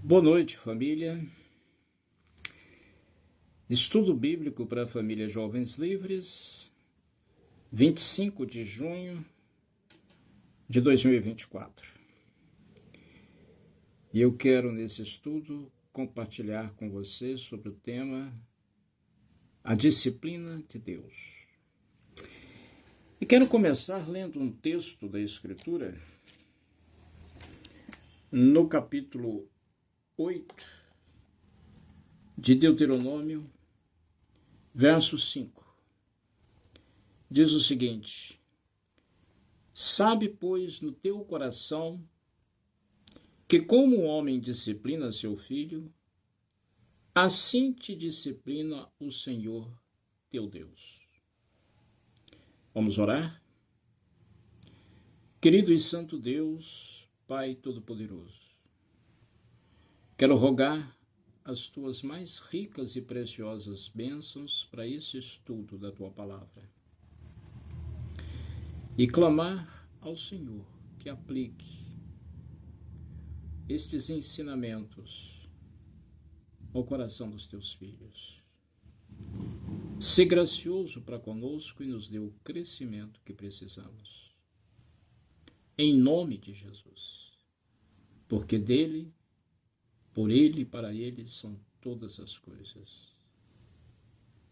Boa noite, família. Estudo Bíblico para a Família Jovens Livres, 25 de junho de 2024. E eu quero, nesse estudo, compartilhar com você sobre o tema A Disciplina de Deus. E quero começar lendo um texto da Escritura, no capítulo 8 de Deuteronômio, verso 5. Diz o seguinte: Sabe, pois, no teu coração que como o homem disciplina seu filho, assim te disciplina o Senhor teu Deus. Vamos orar? Querido e santo Deus, Pai Todo-Poderoso, quero rogar as tuas mais ricas e preciosas bênçãos para esse estudo da tua palavra e clamar ao Senhor que aplique estes ensinamentos ao coração dos teus filhos. Sê gracioso para conosco e nos dê o crescimento que precisamos. Em nome de Jesus. Porque dele, por ele e para ele são todas as coisas.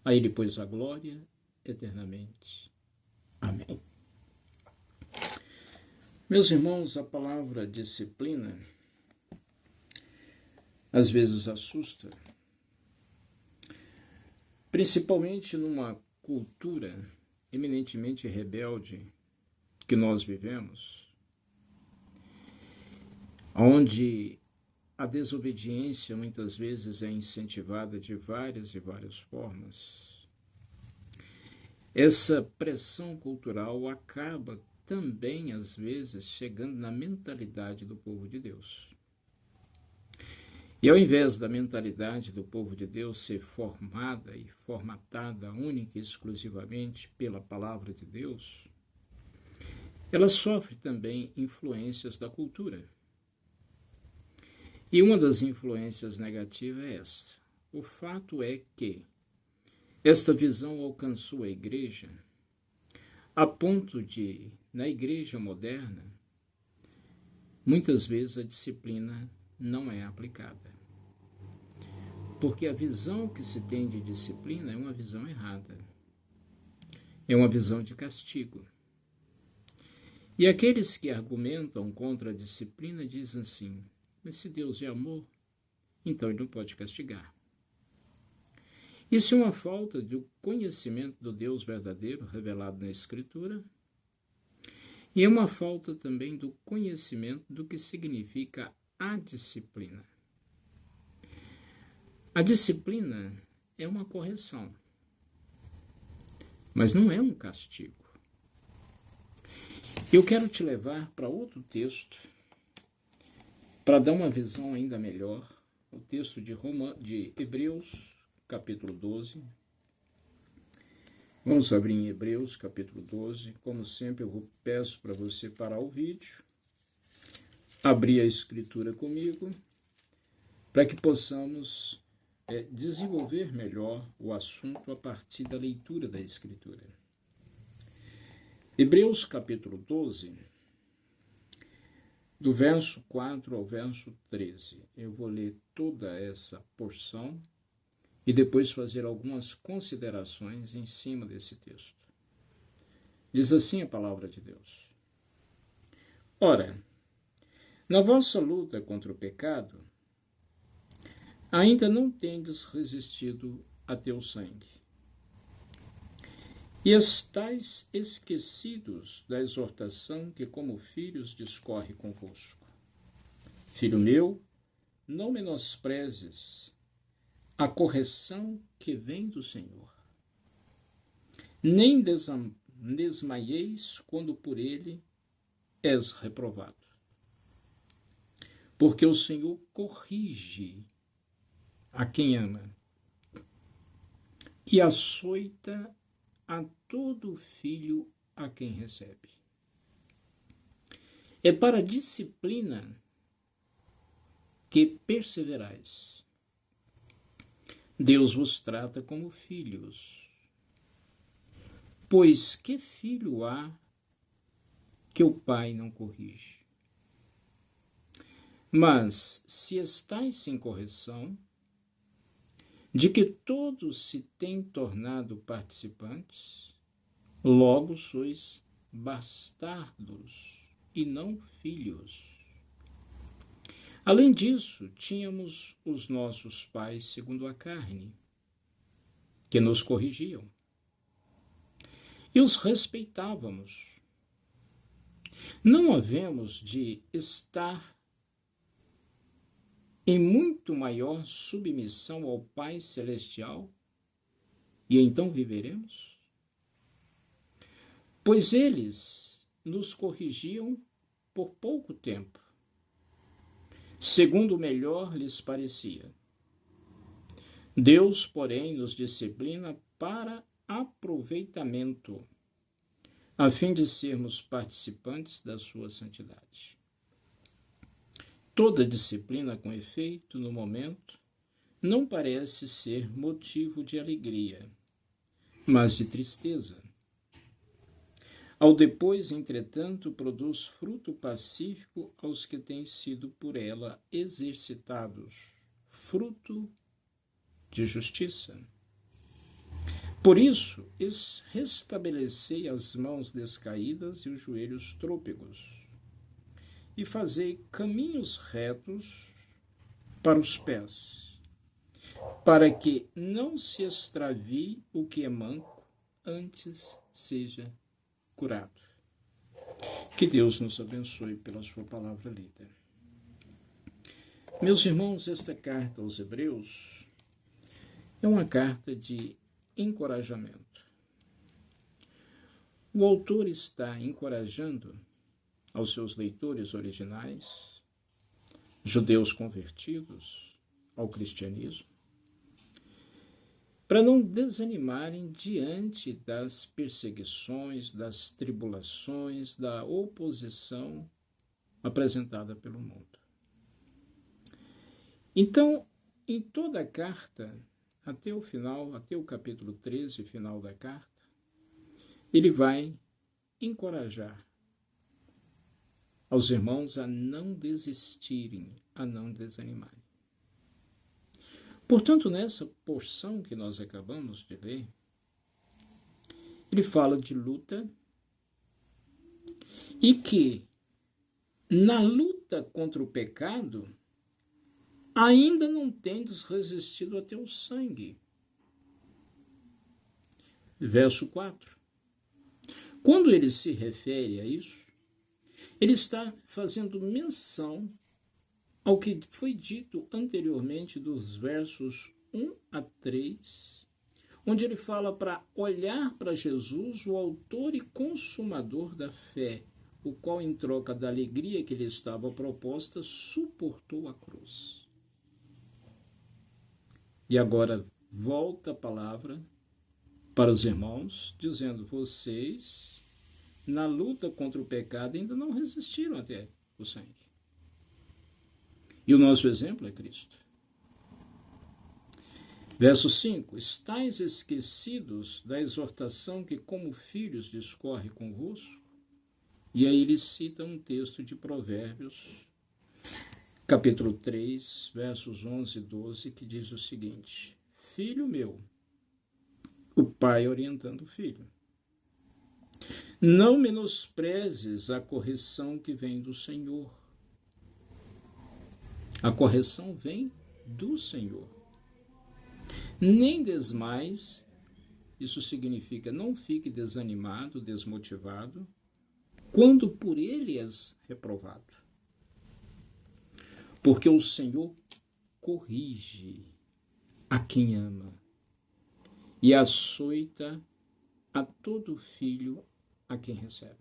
A ele, pois, a glória eternamente. Amém. Meus irmãos, a palavra disciplina às vezes assusta, principalmente numa cultura eminentemente rebelde que nós vivemos, onde a desobediência muitas vezes é incentivada de várias e várias formas. Essa pressão cultural acaba também, às vezes, chegando na mentalidade do povo de Deus. E ao invés da mentalidade do povo de Deus ser formada e formatada única e exclusivamente pela palavra de Deus, ela sofre também influências da cultura. E uma das influências negativas é esta. O fato é que esta visão alcançou a igreja a ponto de, na igreja moderna, muitas vezes a disciplina não é aplicada. Porque a visão que se tem de disciplina é uma visão errada. É uma visão de castigo. E aqueles que argumentam contra a disciplina dizem assim: mas se Deus é amor, então ele não pode castigar. Isso é uma falta do conhecimento do Deus verdadeiro revelado na Escritura, e é uma falta também do conhecimento do que significa a disciplina. A disciplina é uma correção, mas não é um castigo. Eu quero te levar para outro texto, para dar uma visão ainda melhor, o texto de Hebreus, capítulo 12. Vamos abrir em Hebreus, capítulo 12. Como sempre, eu peço para você parar o vídeo, abrir a escritura comigo, para que possamos desenvolver melhor o assunto a partir da leitura da escritura. Hebreus, capítulo 12, do verso 4 ao verso 13. Eu vou ler toda essa porção e depois fazer algumas considerações em cima desse texto. Diz assim a palavra de Deus: Ora, na vossa luta contra o pecado, ainda não tendes resistido a teu sangue, e estáis esquecidos da exortação que como filhos discorre convosco. Filho meu, não menosprezes a correção que vem do Senhor, nem desmaieis quando por ele és reprovado. Porque o Senhor corrige a quem ama e açoita a todo filho a quem recebe. É para a disciplina que perseverais. Deus vos trata como filhos. Pois que filho há que o pai não corrige? Mas, se estáis sem correção, de que todos se têm tornado participantes, logo sois bastardos e não filhos. Além disso, tínhamos os nossos pais segundo a carne, que nos corrigiam, e os respeitávamos. Não havemos de estar em muito maior submissão ao Pai Celestial, e então viveremos? Pois eles nos corrigiam por pouco tempo, segundo o melhor lhes parecia. Deus, porém, nos disciplina para aproveitamento, a fim de sermos participantes da sua santidade. Toda disciplina, com efeito, no momento, não parece ser motivo de alegria, mas de tristeza. Ao depois, entretanto, produz fruto pacífico aos que têm sido por ela exercitados, fruto de justiça. Por isso, restabelecei as mãos descaídas e os joelhos trôpegos, e fazei caminhos retos para os pés, para que não se extravie o que é manco, antes seja curado. Que Deus nos abençoe pela sua palavra lida. Meus irmãos, esta carta aos Hebreus é uma carta de encorajamento. O autor está encorajando aos seus leitores originais, judeus convertidos ao cristianismo, para não desanimarem diante das perseguições, das tribulações, da oposição apresentada pelo mundo. Então, em toda a carta, até o final, até o capítulo 13, final da carta, ele vai encorajar aos irmãos a não desistirem, a não desanimarem. Portanto, nessa porção que nós acabamos de ler, ele fala de luta e que, na luta contra o pecado, ainda não tendes resistido a teu sangue. Verso 4. Quando ele se refere a isso, ele está fazendo menção ao que foi dito anteriormente dos versos 1 a 3, onde ele fala para olhar para Jesus, o autor e consumador da fé, o qual, em troca da alegria que lhe estava proposta, suportou a cruz. E agora volta a palavra para os irmãos, dizendo: vocês, na luta contra o pecado, ainda não resistiram até o sangue. E o nosso exemplo é Cristo. Verso 5. Estais esquecidos da exortação que como filhos discorre convosco? E aí ele cita um texto de Provérbios, capítulo 3, versos 11 e 12, que diz o seguinte: Filho meu, o pai orientando o filho, não menosprezes a correção que vem do Senhor. A correção vem do Senhor. Nem desmais, isso significa não fique desanimado, desmotivado, quando por ele és reprovado. Porque o Senhor corrige a quem ama e açoita a todo filho a quem recebe.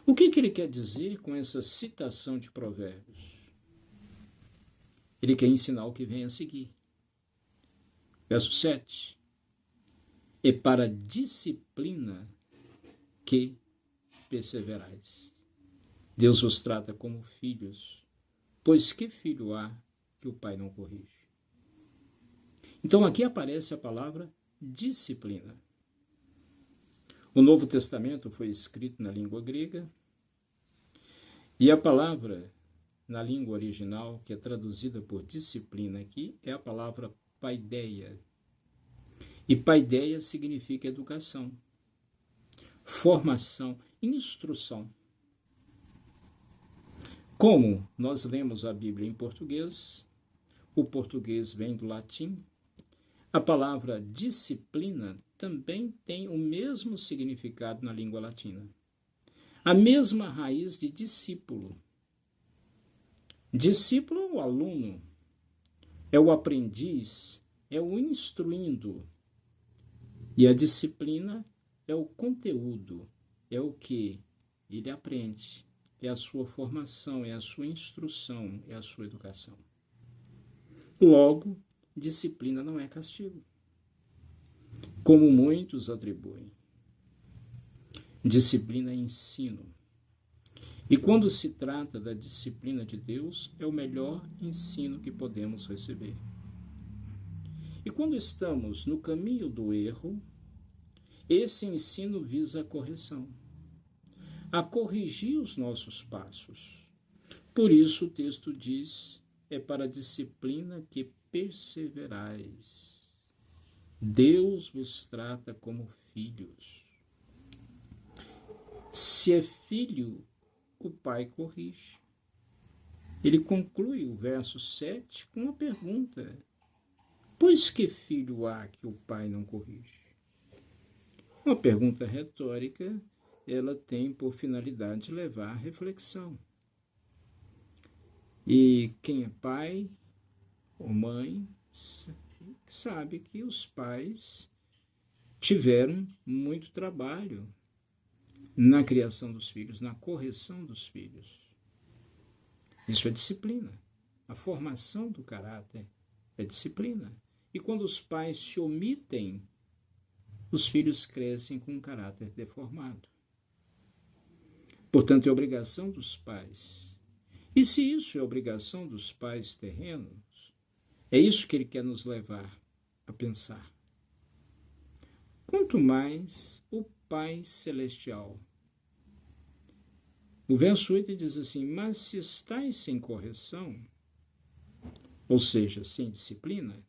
O que ele quer dizer com essa citação de Provérbios? Ele quer ensinar o que vem a seguir. Verso 7. É para a disciplina que perseverais. Deus vos trata como filhos, Pois que filho há que o pai não corrige? Então aqui aparece a palavra disciplina. O Novo Testamento foi escrito na língua grega e a palavra na língua original, que é traduzida por disciplina aqui, é a palavra paideia. E paideia significa educação, formação, instrução. Como nós lemos a Bíblia em português, o português vem do latim, a palavra disciplina também tem o mesmo significado na língua latina. A mesma raiz de discípulo. Discípulo é o aluno, é o aprendiz, é o instruindo. E a disciplina é o conteúdo, é o que ele aprende, é a sua formação, é a sua instrução, é a sua educação. Logo, disciplina não é castigo, como muitos atribuem. Disciplina é ensino. E quando se trata da disciplina de Deus, é o melhor ensino que podemos receber. E quando estamos no caminho do erro, esse ensino visa a correção, a corrigir os nossos passos. Por isso o texto diz, é para a disciplina que perseverais. Deus vos trata como filhos. Se é filho, o pai corrige. Ele conclui o verso 7 com uma pergunta. Pois que filho há que o pai não corrige? Uma pergunta retórica, ela tem por finalidade levar à reflexão. E quem é pai ou mãe sabe que os pais tiveram muito trabalho na criação dos filhos, na correção dos filhos. Isso é disciplina. A formação do caráter é disciplina. E quando os pais se omitem, os filhos crescem com um caráter deformado. Portanto, é obrigação dos pais. E se isso é obrigação dos pais terrenos, é isso que ele quer nos levar a pensar. Quanto mais o Pai Celestial. O verso 8 diz assim, mas se estáis sem correção, ou seja, sem disciplina,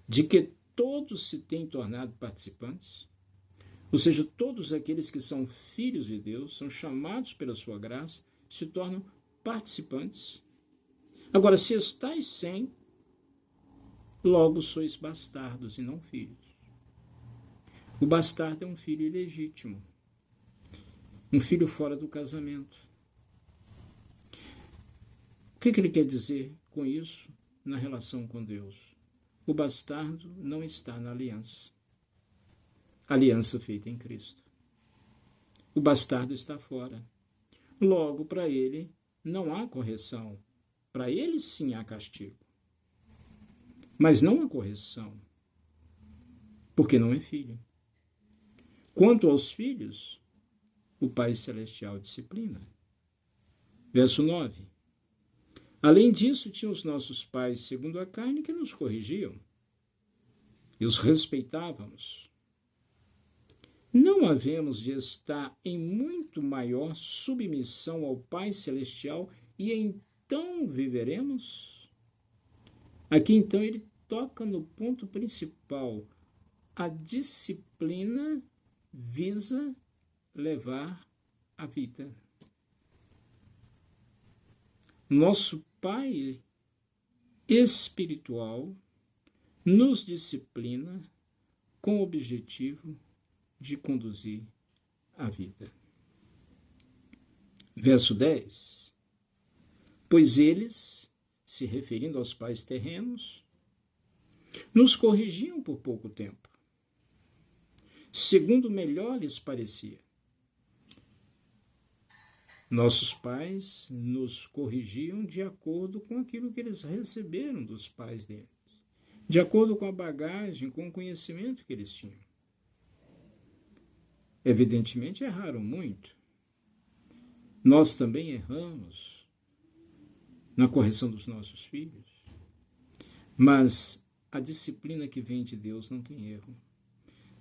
de que todos se têm tornado participantes, ou seja, todos aqueles que são filhos de Deus, são chamados pela sua graça, se tornam participantes. Agora, se estáis sem, logo sois bastardos e não filhos. O bastardo é um filho ilegítimo, um filho fora do casamento. O que ele quer dizer com isso na relação com Deus? O bastardo não está na aliança. Aliança feita em Cristo. O bastardo está fora. Logo, para ele, não há correção. Para ele, sim, há castigo. Mas não há correção, porque não é filho. Quanto aos filhos, o Pai Celestial disciplina. Verso 9. Além disso, tinham os nossos pais, segundo a carne, que nos corrigiam. E os respeitávamos. Não havemos de estar em muito maior submissão ao Pai Celestial e então viveremos? Aqui, então, ele toca no ponto principal. A disciplina visa levar a vida. Nosso Pai espiritual nos disciplina com o objetivo de conduzir a vida. Verso 10. Pois eles, se referindo aos pais terrenos, nos corrigiam por pouco tempo, segundo melhor lhes parecia. Nossos pais nos corrigiam de acordo com aquilo que eles receberam dos pais deles, de acordo com a bagagem, com o conhecimento que eles tinham. Evidentemente, erraram muito. Nós também erramos. na correção dos nossos filhos. Mas a disciplina que vem de Deus não tem erro.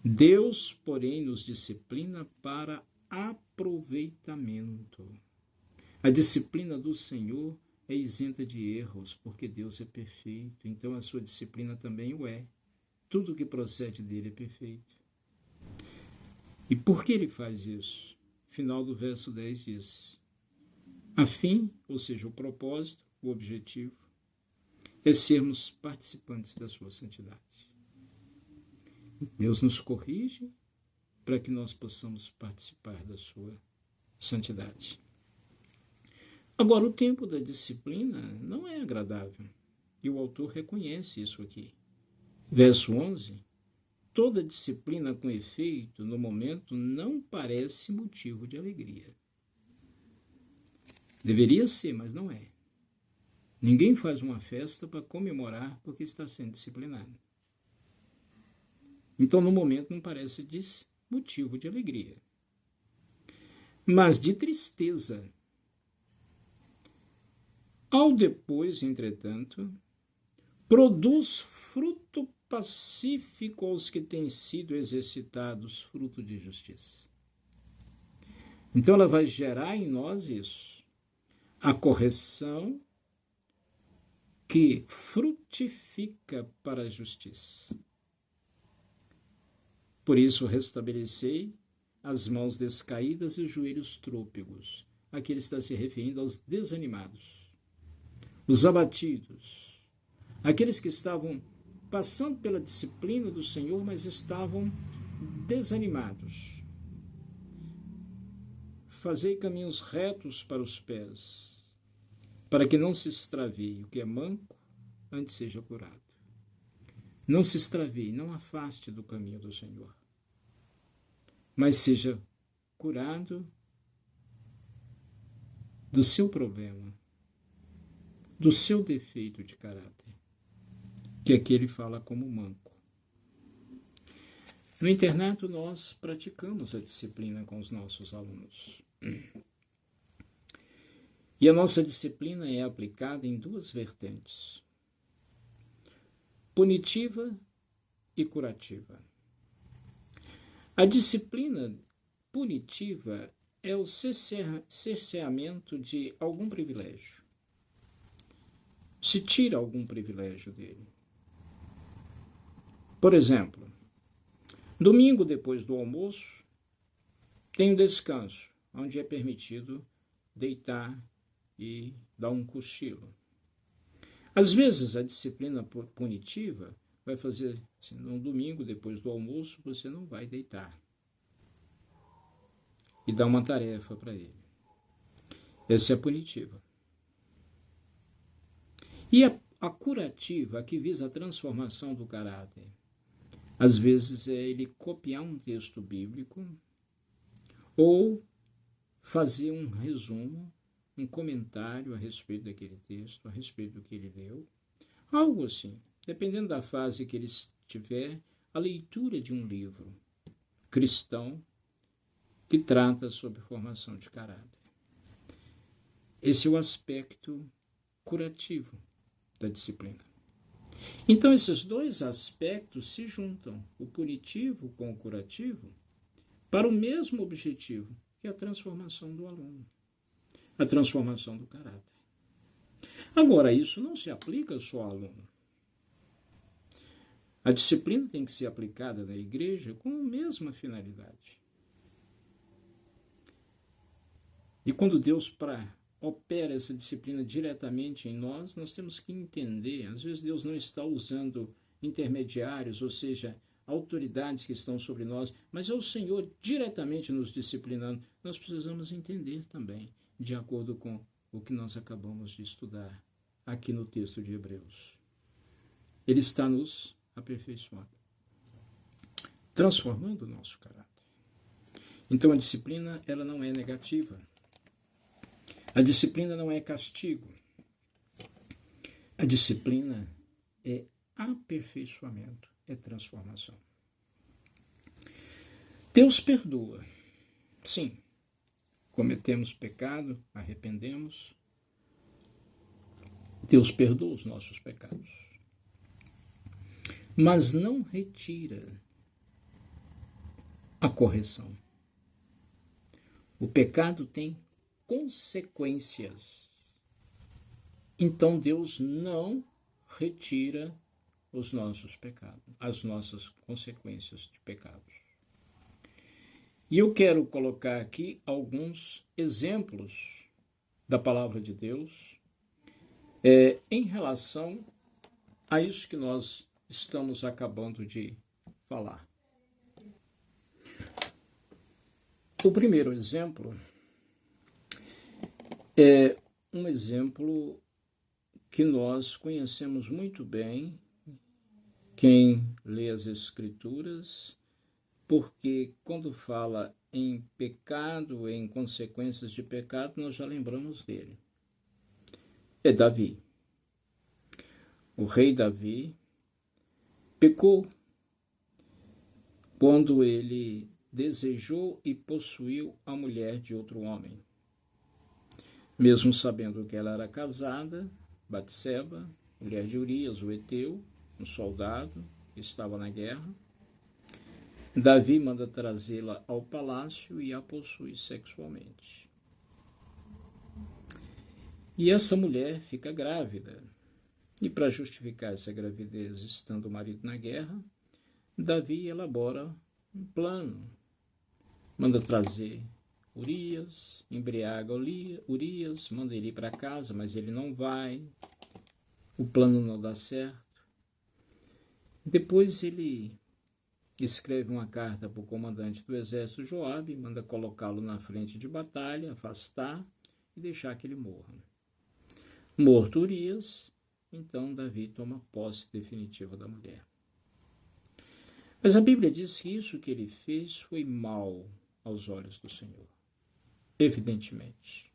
Deus, porém, nos disciplina para aproveitamento. A disciplina do Senhor é isenta de erros, porque Deus é perfeito. Então a sua disciplina também o é. Tudo que procede dele é perfeito. E por que ele faz isso? Final do verso 10 diz: a fim, ou seja, o propósito, o objetivo, é sermos participantes da sua santidade. Deus nos corrige para que nós possamos participar da sua santidade. Agora, o tempo da disciplina não é agradável, e o autor reconhece isso aqui. Verso 11: toda disciplina com efeito, no momento, não parece motivo de alegria. Deveria ser, mas não é. Ninguém faz uma festa para comemorar porque está sendo disciplinado. Então, no momento, não parece motivo de alegria, mas de tristeza. Ao depois, entretanto, produz fruto pacífico aos que têm sido exercitados, fruto de justiça. Então ela vai gerar em nós isso, a correção que frutifica para a justiça. Por isso restabelecei as mãos descaídas e os joelhos trôpegos. Aqui ele está se referindo aos desanimados, os abatidos, aqueles que estavam passando pela disciplina do Senhor, mas estavam desanimados. Fazei caminhos retos para os pés, para que não se extravie o que é manco, antes seja curado. Não se extravie, não afaste do caminho do Senhor, mas seja curado do seu problema, do seu defeito de caráter, que aqui ele fala como manco. No internato, nós praticamos a disciplina com os nossos alunos. E a nossa disciplina é aplicada em duas vertentes: punitiva e curativa. A disciplina punitiva é o cerceamento de algum privilégio. Se tira algum privilégio dele. Por exemplo, domingo depois do almoço, tem um descanso, onde é permitido deitar e dar um cochilo. Às vezes, a disciplina punitiva vai fazer assim: no domingo, depois do almoço, você não vai deitar. E dá uma tarefa para ele. Essa é a punitiva. E a curativa, a que visa a transformação do caráter, às vezes é ele copiar um texto bíblico ou fazer um resumo, um comentário a respeito daquele texto, a respeito do que ele leu, algo assim. Dependendo da fase que ele estiver, a leitura de um livro cristão que trata sobre formação de caráter. Esse é o aspecto curativo da disciplina. Então, esses dois aspectos se juntam, o punitivo com o curativo, para o mesmo objetivo, que é a transformação do aluno, a transformação do caráter. Agora, isso não se aplica só ao aluno. A disciplina tem que ser aplicada na igreja com a mesma finalidade. E quando Deus opera essa disciplina diretamente em nós, nós temos que entender, às vezes Deus não está usando intermediários, ou seja, autoridades que estão sobre nós, mas é o Senhor diretamente nos disciplinando. Nós precisamos entender também, de acordo com o que nós acabamos de estudar aqui no texto de Hebreus. Ele está nos aperfeiçoando, transformando o nosso caráter. Então a disciplina, ela não é negativa. A disciplina não é castigo. A disciplina é aperfeiçoamento, é transformação. Deus perdoa. Sim, cometemos pecado, arrependemos, Deus perdoa os nossos pecados, mas não retira a correção. O pecado tem consequências. Então Deus não retira os nossos pecados, as nossas consequências de pecados. E eu quero colocar aqui alguns exemplos da palavra de Deus em relação a isso que nós estamos acabando de falar. O primeiro exemplo é um exemplo que nós conhecemos muito bem, quem lê as Escrituras, porque quando fala em pecado, em consequências de pecado, nós já lembramos dele. É Davi. O rei Davi pecou quando ele desejou e possuiu a mulher de outro homem. Mesmo sabendo que ela era casada, Batseba, mulher de Urias, o heteu, um soldado que estava na guerra, Davi manda trazê-la ao palácio e a possui sexualmente. E essa mulher fica grávida. E para justificar essa gravidez, estando o marido na guerra, Davi elabora um plano. Manda trazer Urias, embriaga Urias, manda ele ir para casa, mas ele não vai. O plano não dá certo. Depois ele escreve uma carta para o comandante do exército Joabe, manda colocá-lo na frente de batalha, afastar e deixar que ele morra. Morto Urias, então Davi toma posse definitiva da mulher. Mas a Bíblia diz que isso que ele fez foi mal aos olhos do Senhor, evidentemente.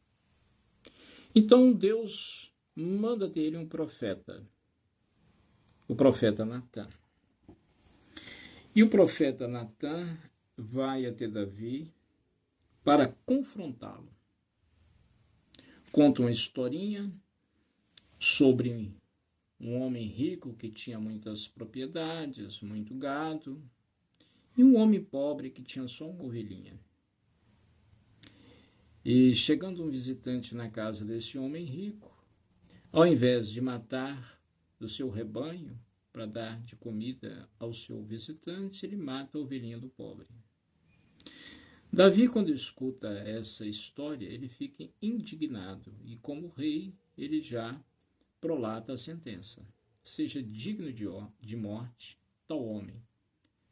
Então Deus manda dele um profeta, o profeta Natã. E o profeta Natã vai até Davi para confrontá-lo. Conta uma historinha sobre um homem rico que tinha muitas propriedades, muito gado, e um homem pobre que tinha só uma ovelhinha. E chegando um visitante na casa desse homem rico, ao invés de matar do seu rebanho para dar de comida ao seu visitante, ele mata a ovelhinha do pobre. Davi, quando escuta essa história, ele fica indignado e, como rei, ele já prolata a sentença. Seja digno de morte tal homem,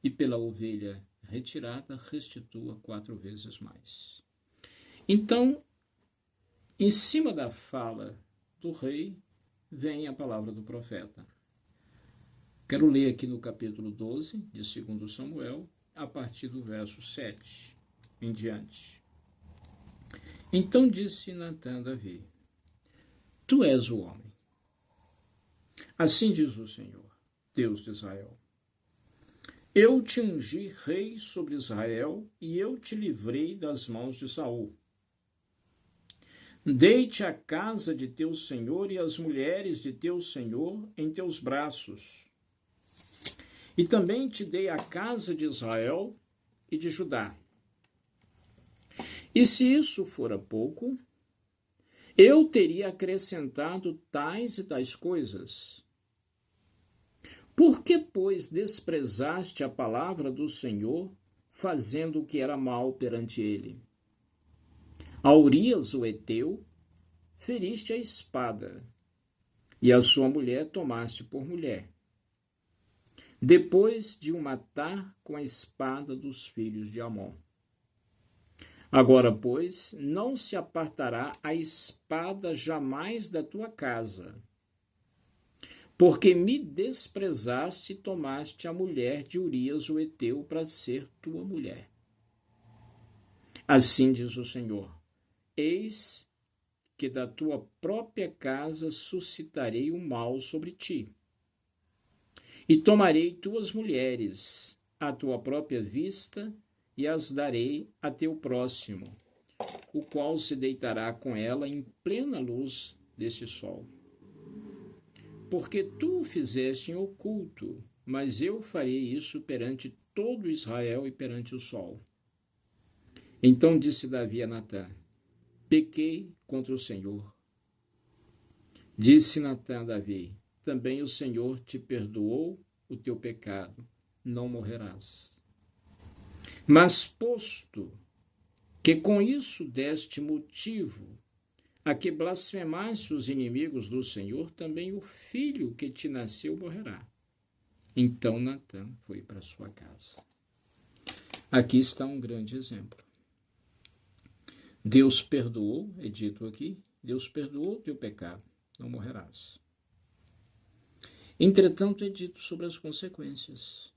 e pela ovelha retirada restitua 4 vezes mais. Então, em cima da fala do rei, vem a palavra do profeta. Quero ler aqui no capítulo 12 de 2 Samuel, a partir do verso 7 em diante. Então disse Natã a Davi: Tu és o homem. Assim diz o Senhor, Deus de Israel: Eu te ungi rei sobre Israel e eu te livrei das mãos de Saul. Dei-te a casa de teu senhor e as mulheres de teu senhor em teus braços. E também te dei a casa de Israel e de Judá. E se isso fora pouco, eu teria acrescentado tais e tais coisas. Por que, pois, desprezaste a palavra do Senhor, fazendo o que era mal perante ele? A Urias, o heteu, feriste a espada, e a sua mulher tomaste por mulher, depois de o matar com a espada dos filhos de Amon. Agora, pois, não se apartará a espada jamais da tua casa, porque me desprezaste e tomaste a mulher de Urias, o heteu, para ser tua mulher. Assim diz o Senhor: Eis que da tua própria casa suscitarei o mal sobre ti, e tomarei tuas mulheres à tua própria vista, e as darei a teu próximo, o qual se deitará com ela em plena luz deste sol. porque tu o fizeste em oculto, mas eu farei isso perante todo Israel e perante o sol. Então disse Davi a Natã: pequei contra o Senhor. Disse Natã a Davi: também o Senhor te perdoou o teu pecado, não morrerás. Mas posto que com isso deste motivo a que blasfemaste os inimigos do Senhor, também o filho que te nasceu morrerá. Então Natã foi para sua casa. Aqui está um grande exemplo. Deus perdoou, é dito aqui, Deus perdoou o teu pecado, não morrerás. Entretanto, é dito sobre as consequências.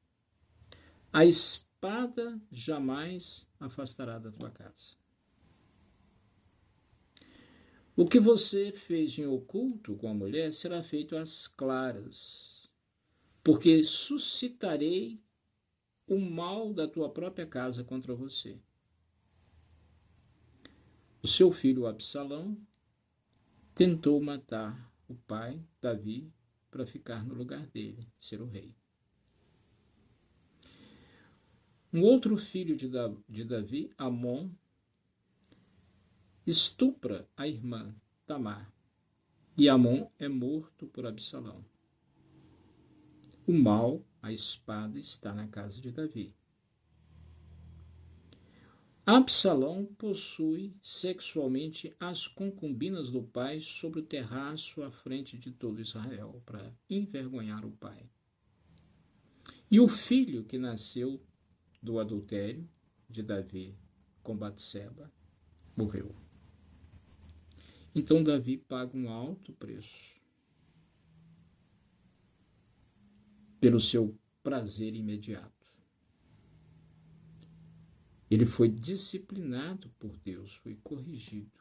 A espada jamais afastará da tua casa. O que você fez em oculto com a mulher será feito às claras, porque suscitarei o mal da tua própria casa contra você. O seu filho Absalão tentou matar o pai, Davi, para ficar no lugar dele, ser o rei. Um outro filho de Davi, Amon, estupra a irmã Tamar, e Amon é morto por Absalão. O mal, a espada, está na casa de Davi. Absalão possui sexualmente as concubinas do pai sobre o terraço à frente de todo Israel, para envergonhar o pai. E o filho que nasceu do adultério de Davi com Batseba morreu. Então Davi paga um alto preço pelo seu prazer imediato. Ele foi disciplinado por Deus, foi corrigido.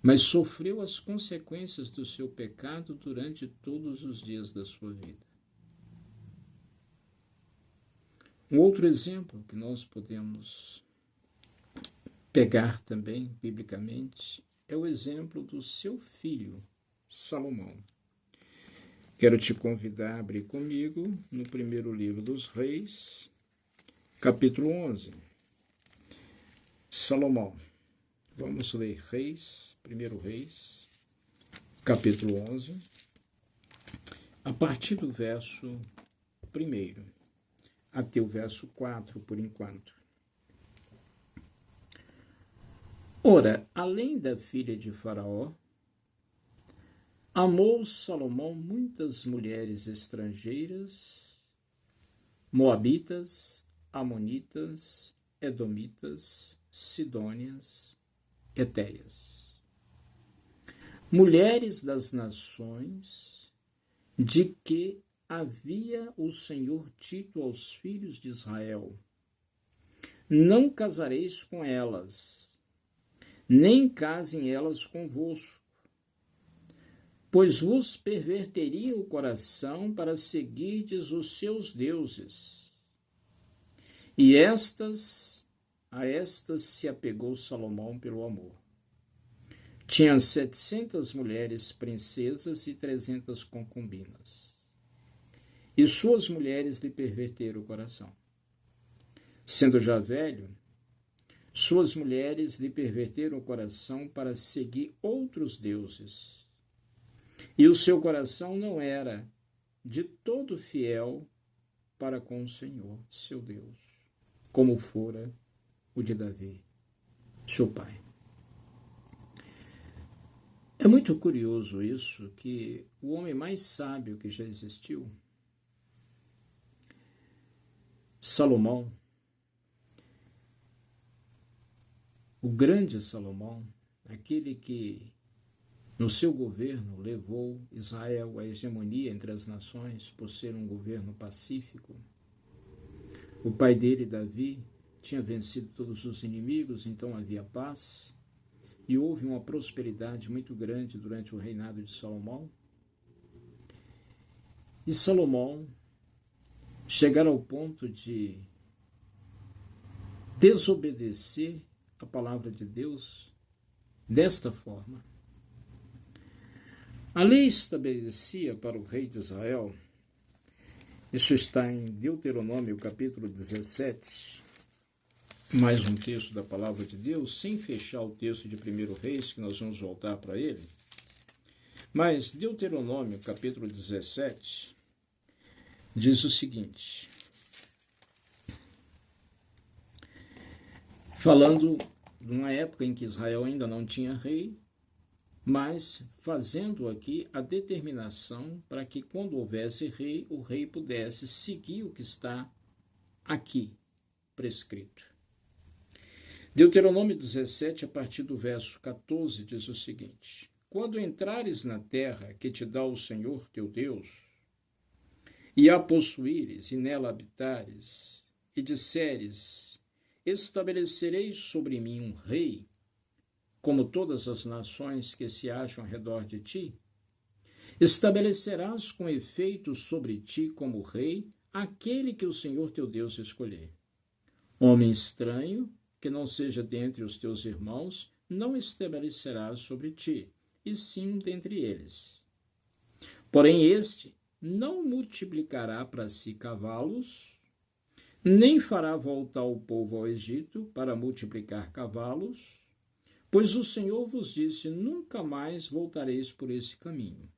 Mas sofreu as consequências do seu pecado durante todos os dias da sua vida. Um outro exemplo que nós podemos pegar também, biblicamente, é o exemplo do seu filho, Salomão. Quero te convidar a abrir comigo no primeiro livro dos Reis, capítulo 11. Salomão. Vamos ler Reis, primeiro Reis, capítulo 11, a partir do verso 1 até o verso 4, por enquanto. Ora, além da filha de Faraó, amou Salomão muitas mulheres estrangeiras, moabitas, amonitas, edomitas, sidônias, etéias, mulheres das nações de que havia o Senhor dito aos filhos de Israel: não casareis com elas, nem casem elas convosco, pois vos perverteriam o coração para seguirdes os seus deuses. E a estas se apegou Salomão pelo amor. Tinha 700 mulheres princesas e 300 concubinas. E suas mulheres lhe perverteram o coração. Sendo já velho, suas mulheres lhe perverteram o coração para seguir outros deuses. E o seu coração não era de todo fiel para com o Senhor, seu Deus, como fora o de Davi, seu pai. É muito curioso isso, que o homem mais sábio que já existiu, Salomão, o grande Salomão, aquele que no seu governo levou Israel à hegemonia entre as nações por ser um governo pacífico. O pai dele, Davi, tinha vencido todos os inimigos, então havia paz, e houve uma prosperidade muito grande durante o reinado de Salomão. E Salomão chegar ao ponto de desobedecer a palavra de Deus desta forma. A lei estabelecia para o rei de Israel, isso está em Deuteronômio capítulo 17, mais um texto da palavra de Deus, sem fechar o texto de 1 Reis, que nós vamos voltar para ele. Mas Deuteronômio capítulo 17 diz o seguinte, falando de uma época em que Israel ainda não tinha rei, mas fazendo aqui a determinação para que quando houvesse rei, o rei pudesse seguir o que está aqui prescrito. Deuteronômio 17, a partir do verso 14, diz o seguinte: quando entrares na terra que te dá o Senhor teu Deus, e a possuíres, e nela habitares, e disseres, estabelecerei sobre mim um rei, como todas as nações que se acham ao redor de ti, estabelecerás com efeito sobre ti como rei aquele que o Senhor teu Deus escolher. Homem estranho, que não seja dentre os teus irmãos, não estabelecerás sobre ti, e sim dentre eles. Porém este não multiplicará para si cavalos, nem fará voltar o povo ao Egito para multiplicar cavalos, pois o Senhor vos disse, nunca mais voltareis por esse caminho.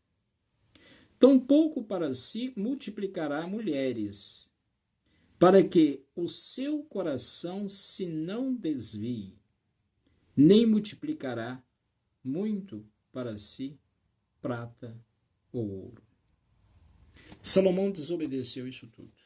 Tampouco para si multiplicará mulheres, para que o seu coração se não desvie, nem multiplicará muito para si prata ou ouro. Salomão desobedeceu isso tudo.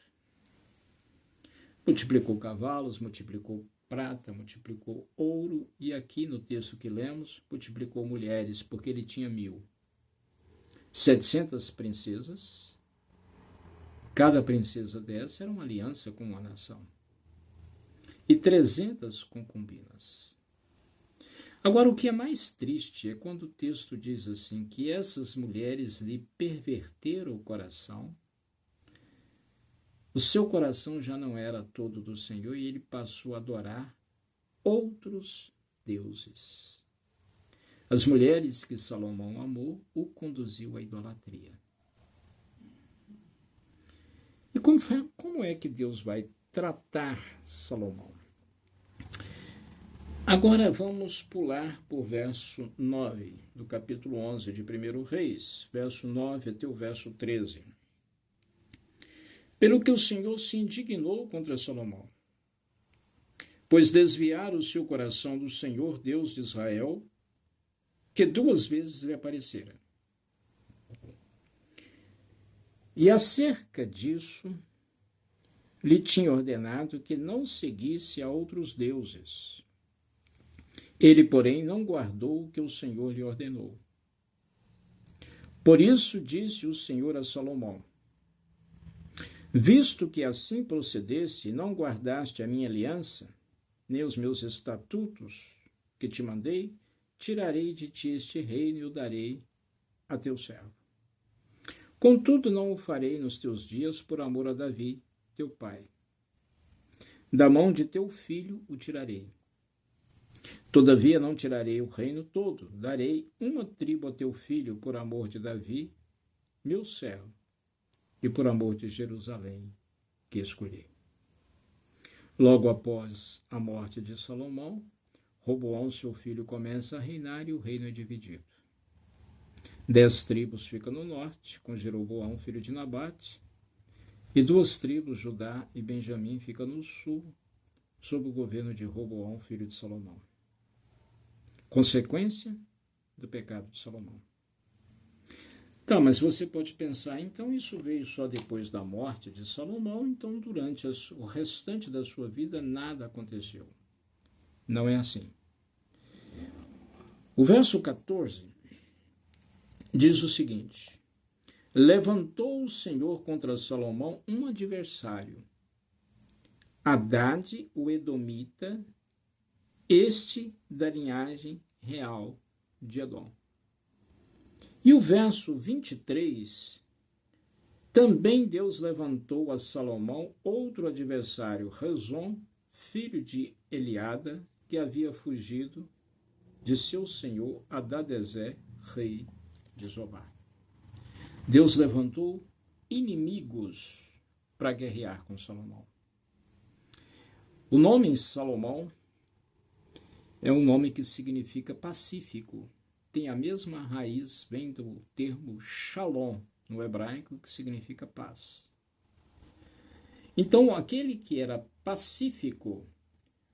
Multiplicou cavalos, multiplicou prata, multiplicou ouro, e aqui no texto que lemos, multiplicou mulheres, porque ele tinha 1.700 princesas. Cada princesa dessa era uma aliança com uma nação. E 300 concubinas. Agora, o que é mais triste é quando o texto diz assim, que essas mulheres lhe perverteram o coração. O seu coração já não era todo do Senhor e ele passou a adorar outros deuses. As mulheres que Salomão amou o conduziu à idolatria. E como é que Deus vai tratar Salomão? Agora vamos pular por verso 9 do capítulo 11 de 1 Reis, verso 9 até o verso 13. Pelo que o Senhor se indignou contra Salomão, pois desviara o seu coração do Senhor, Deus de Israel, que 2 vezes lhe aparecera. E acerca disso, lhe tinha ordenado que não seguisse a outros deuses. Ele, porém, não guardou o que o Senhor lhe ordenou. Por isso disse o Senhor a Salomão, visto que assim procedeste e não guardaste a minha aliança, nem os meus estatutos que te mandei, tirarei de ti este reino e o darei a teu servo. Contudo, não o farei nos teus dias por amor a Davi, teu pai. Da mão de teu filho o tirarei. Todavia não tirarei o reino todo, darei uma tribo a teu filho por amor de Davi, meu servo, e por amor de Jerusalém, que escolhi. Logo após a morte de Salomão, Roboão, seu filho, começa a reinar e o reino é dividido. 10 tribos ficam no norte, com Jeroboão, filho de Nabate, e 2 tribos, Judá e Benjamim, ficam no sul, sob o governo de Roboão, filho de Salomão. Consequência do pecado de Salomão. Tá, mas você pode pensar, então isso veio só depois da morte de Salomão, então durante o restante da sua vida nada aconteceu. Não é assim. O verso 14 diz o seguinte: levantou o Senhor contra Salomão um adversário, Hadade, o Edomita, este da linhagem real de Edom. E o verso 23, também Deus levantou a Salomão outro adversário, Rezon, filho de Eliada, que havia fugido de seu senhor Hadadezer, rei de Zobá. Deus levantou inimigos para guerrear com Salomão. O nome Salomão é um nome que significa pacífico. Tem a mesma raiz, vem do termo shalom, no hebraico, que significa paz. Então, aquele que era pacífico,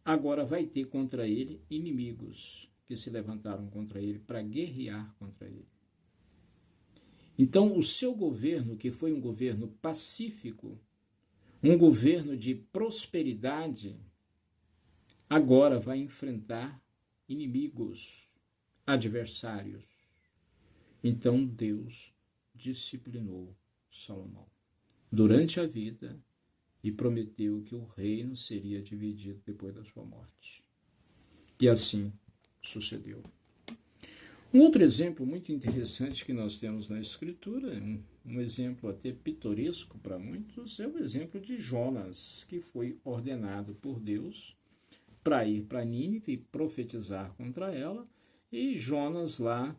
agora vai ter contra ele inimigos que se levantaram contra ele para guerrear contra ele. Então, o seu governo, que foi um governo pacífico, um governo de prosperidade, agora vai enfrentar inimigos, adversários. Então, Deus disciplinou Salomão durante a vida e prometeu que o reino seria dividido depois da sua morte. E assim sucedeu. Um outro exemplo muito interessante que nós temos na Escritura, um exemplo até pitoresco para muitos, é o exemplo de Jonas, que foi ordenado por Deus para ir para Nínive e profetizar contra ela, e Jonas lá,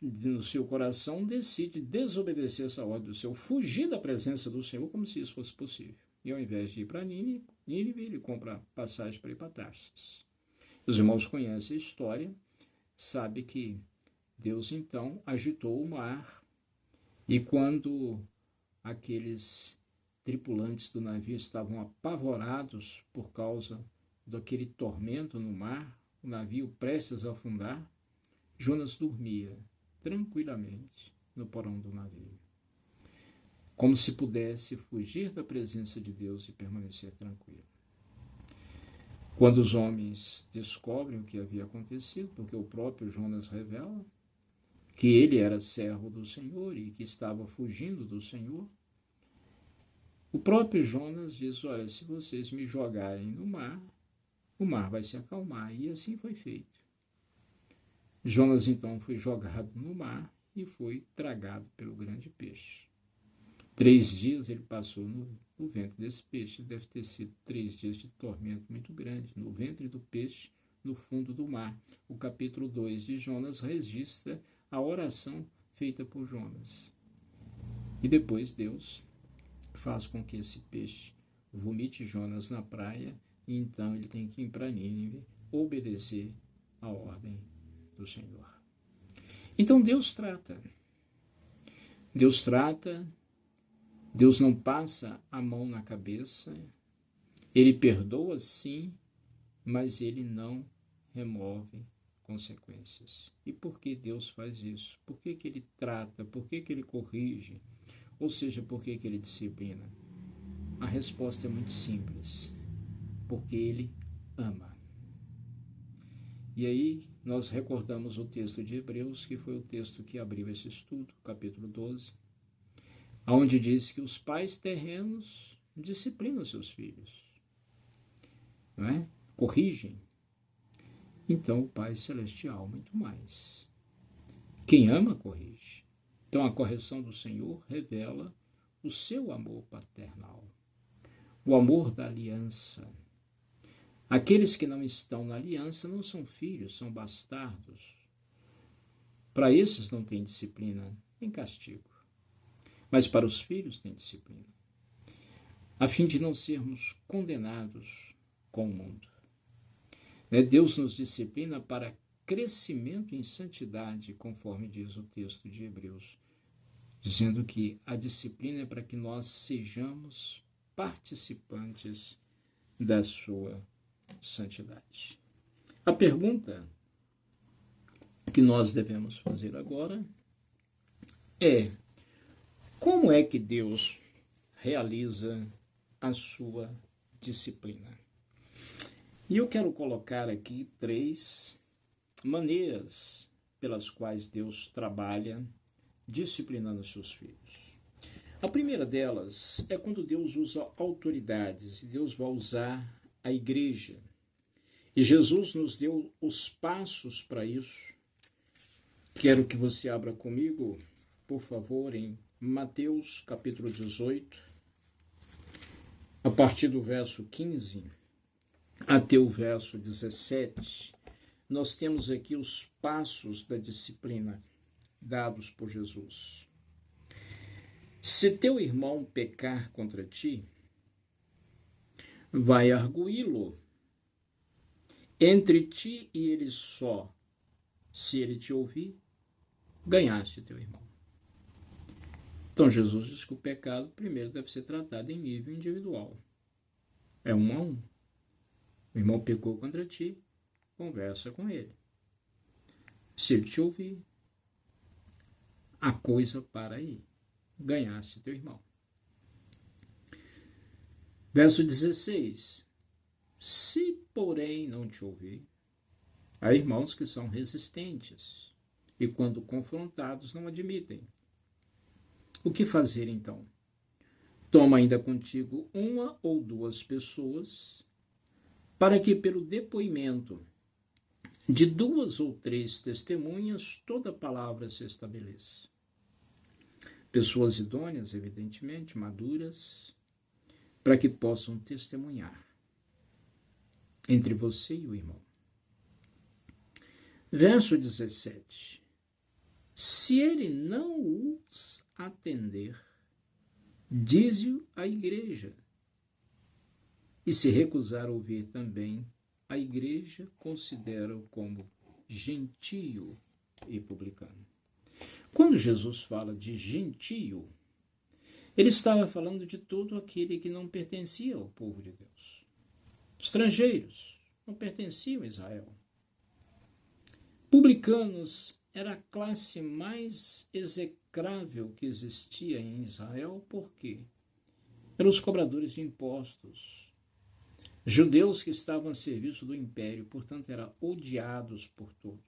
no seu coração, decide desobedecer essa ordem do Senhor, fugir da presença do Senhor como se isso fosse possível. E ao invés de ir para Nínive, ele compra passagem para ir para Tarsis. Os irmãos conhecem a história, sabe que Deus então agitou o mar, e quando aqueles tripulantes do navio estavam apavorados por causa daquele tormento no mar, o navio prestes a afundar, Jonas dormia tranquilamente no porão do navio, como se pudesse fugir da presença de Deus e permanecer tranquilo. Quando os homens descobrem o que havia acontecido, porque o próprio Jonas revela que ele era servo do Senhor e que estava fugindo do Senhor, o próprio Jonas diz: olha, se vocês me jogarem no mar, o mar vai se acalmar. E assim foi feito. Jonas então foi jogado no mar e foi tragado pelo grande peixe. 3 dias ele passou no ventre desse peixe. Deve ter sido 3 dias de tormento muito grande, no ventre do peixe, no fundo do mar. O capítulo 2 de Jonas registra a oração feita por Jonas. E depois Deus faz com que esse peixe vomite Jonas na praia, e então ele tem que ir para Nínive obedecer a ordem do Senhor. Então Deus trata. Deus não passa a mão na cabeça, ele perdoa sim, mas ele não remove consequências. E por que Deus faz isso? Por que ele trata? Por que ele corrige? Ou seja, por que ele disciplina? A resposta é muito simples. Porque ele ama. E aí nós recordamos o texto de Hebreus, que foi o texto que abriu esse estudo, capítulo 12, onde diz que os pais terrenos disciplinam seus filhos, não é? Corrigem. Então o Pai Celestial muito mais. Quem ama, corrige. Então a correção do Senhor revela o seu amor paternal, o amor da aliança. Aqueles que não estão na aliança não são filhos, são bastardos. Para esses não tem disciplina, nem castigo. Mas para os filhos tem disciplina, a fim de não sermos condenados com o mundo. Deus nos disciplina para crescimento em santidade, conforme diz o texto de Hebreus, dizendo que a disciplina é para que nós sejamos participantes da sua santidade. A pergunta que nós devemos fazer agora é: como é que Deus realiza a sua disciplina? E eu quero colocar aqui 3 maneiras pelas quais Deus trabalha disciplinando seus filhos. A primeira delas é quando Deus usa autoridades, e Deus vai usar a igreja. E Jesus nos deu os passos para isso. Quero que você abra comigo, por favor, em Mateus capítulo 18, a partir do verso 15 até o verso 17, nós temos aqui os passos da disciplina dados por Jesus. Se teu irmão pecar contra ti, vai arguí-lo entre ti e ele só. Se ele te ouvir, ganhaste teu irmão. Então Jesus diz que o pecado primeiro deve ser tratado em nível individual. É 1 a 1. O irmão pecou contra ti, conversa com ele. Se ele te ouvir, a coisa para aí. Ganhaste teu irmão. Verso 16. Se, porém, não te ouvir, há irmãos que são resistentes e, quando confrontados, não admitem. O que fazer, então? Toma ainda contigo 1 ou 2 pessoas, para que, pelo depoimento de 2 ou 3 testemunhas, toda palavra se estabeleça. Pessoas idôneas, evidentemente, maduras, para que possam testemunhar entre você e o irmão. Verso 17. Se ele não os atender, dize-o à igreja. E se recusar ouvir também, a igreja considera-o como gentio e publicano. Quando Jesus fala de gentio, ele estava falando de todo aquele que não pertencia ao povo de Deus. Estrangeiros não pertenciam a Israel. Publicanos era a classe mais execrável que existia em Israel, porque eram os cobradores de impostos, judeus que estavam a serviço do império, portanto eram odiados por todos.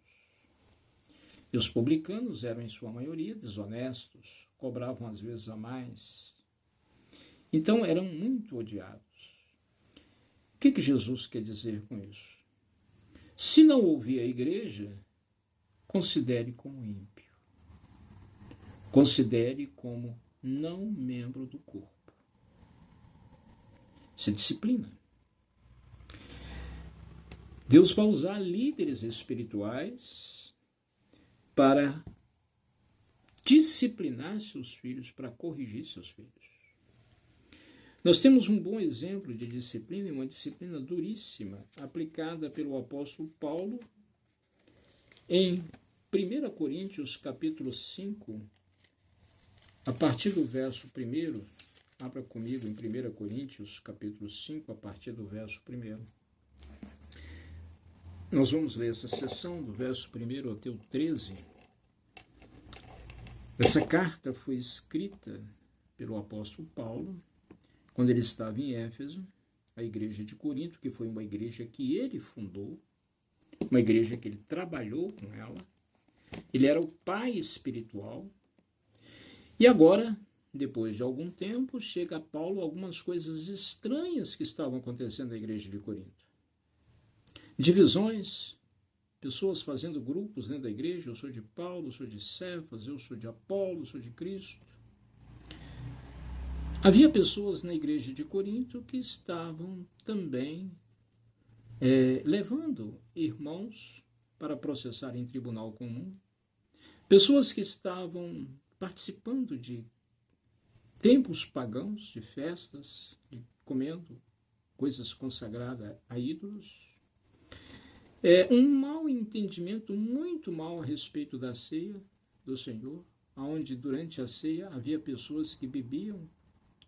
E os publicanos eram, em sua maioria, desonestos, cobravam às vezes a mais. Então eram muito odiados. O que Jesus quer dizer com isso? Se não ouvir a igreja, considere como ímpio. Considere como não membro do corpo. Isso é disciplina. Deus vai usar líderes espirituais para disciplinar seus filhos, para corrigir seus filhos. Nós temos um bom exemplo de disciplina, uma disciplina duríssima, aplicada pelo apóstolo Paulo em 1 Coríntios, capítulo 5, a partir do verso 1. Abra comigo em 1 Coríntios, capítulo 5, a partir do verso 1. Nós vamos ler essa seção do verso 1 até o 13. Essa carta foi escrita pelo apóstolo Paulo quando ele estava em Éfeso, a igreja de Corinto, que foi uma igreja que ele fundou, uma igreja que ele trabalhou com ela. Ele era o pai espiritual. E agora, depois de algum tempo, chega a Paulo algumas coisas estranhas que estavam acontecendo na igreja de Corinto. Divisões, pessoas fazendo grupos dentro da igreja. Eu sou de Paulo, eu sou de Cefas, eu sou de Apolo, eu sou de Cristo. Havia pessoas na igreja de Corinto que estavam também levando irmãos para processar em tribunal comum. Pessoas que estavam participando de templos pagãos, de festas, comendo coisas consagradas a ídolos. Um mau entendimento, muito mau a respeito da ceia do Senhor, onde durante a ceia havia pessoas que bebiam,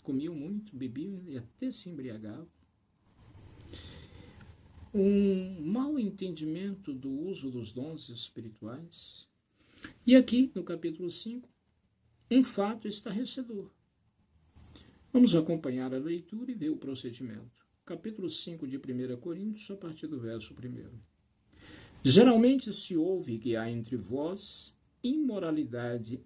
comiam muito, bebiam e até se embriagavam. Um mau entendimento do uso dos dons espirituais. E aqui, no capítulo 5, um fato estarrecedor. Vamos acompanhar a leitura e ver o procedimento. Capítulo 5 de 1 Coríntios, a partir do verso 1. Geralmente se ouve que há entre vós imoralidade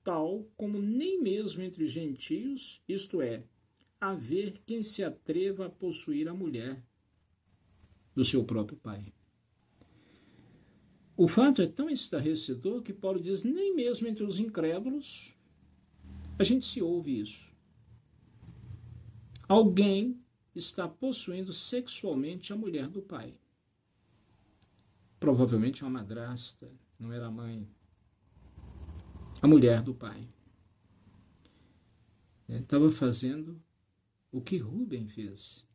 tal como nem mesmo entre gentios, isto é, haver quem se atreva a possuir a mulher do seu próprio pai. O fato é tão estarrecedor que Paulo diz, nem mesmo entre os incrédulos a gente se ouve isso. Alguém está possuindo sexualmente a mulher do pai. Provavelmente uma madrasta, não era a mãe. A mulher do pai. estava fazendo o que Rúben fez.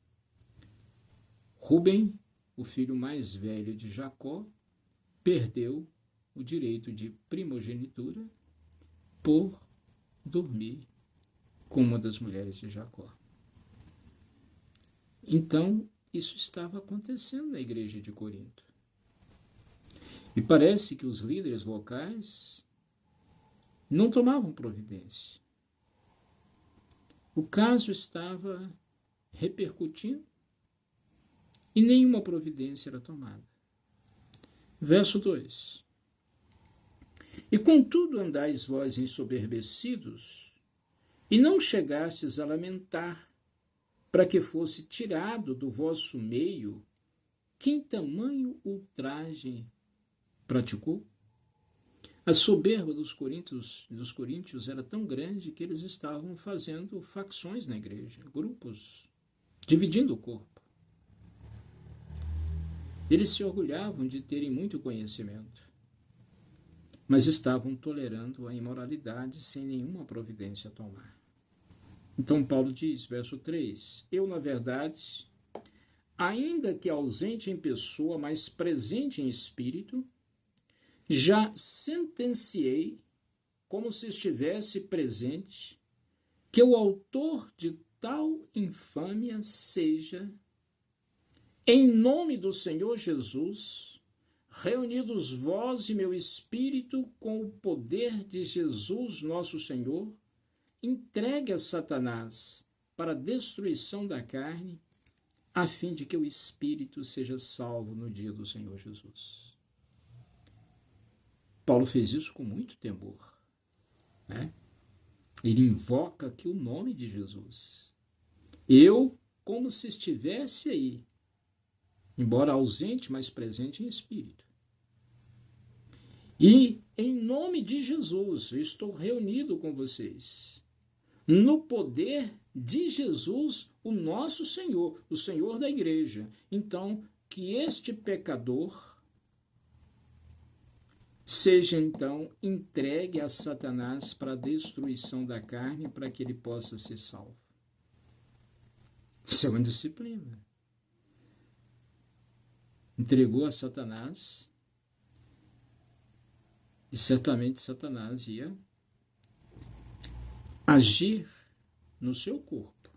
Rúben, o filho mais velho de Jacó, perdeu o direito de primogenitura por dormir com uma das mulheres de Jacó. Então, isso estava acontecendo na igreja de Corinto. E parece que os líderes locais não tomavam providência. O caso estava repercutindo e nenhuma providência era tomada. Verso 2. E contudo andais vós ensoberbecidos, e não chegastes a lamentar, para que fosse tirado do vosso meio quem tamanho ultraje praticou? A soberba dos coríntios era tão grande que eles estavam fazendo facções na igreja, grupos, dividindo o corpo. Eles se orgulhavam de terem muito conhecimento, mas estavam tolerando a imoralidade sem nenhuma providência a tomar. Então Paulo diz, verso 3, eu, na verdade, ainda que ausente em pessoa, mas presente em espírito, já sentenciei, como se estivesse presente, que o autor de tal infâmia seja, em nome do Senhor Jesus, reunidos vós e meu espírito com o poder de Jesus nosso Senhor, entregue a Satanás para a destruição da carne, a fim de que o espírito seja salvo no dia do Senhor Jesus. Paulo fez isso com muito temor, né? Ele invoca aqui o nome de Jesus. Eu, como se estivesse aí, embora ausente, mas presente em espírito. E, em nome de Jesus, eu estou reunido com vocês, no poder de Jesus, o nosso Senhor, o Senhor da igreja. Então, que este pecador seja, então, entregue a Satanás para a destruição da carne, para que ele possa ser salvo. Isso é uma disciplina. Entregou a Satanás, e certamente Satanás ia agir no seu corpo.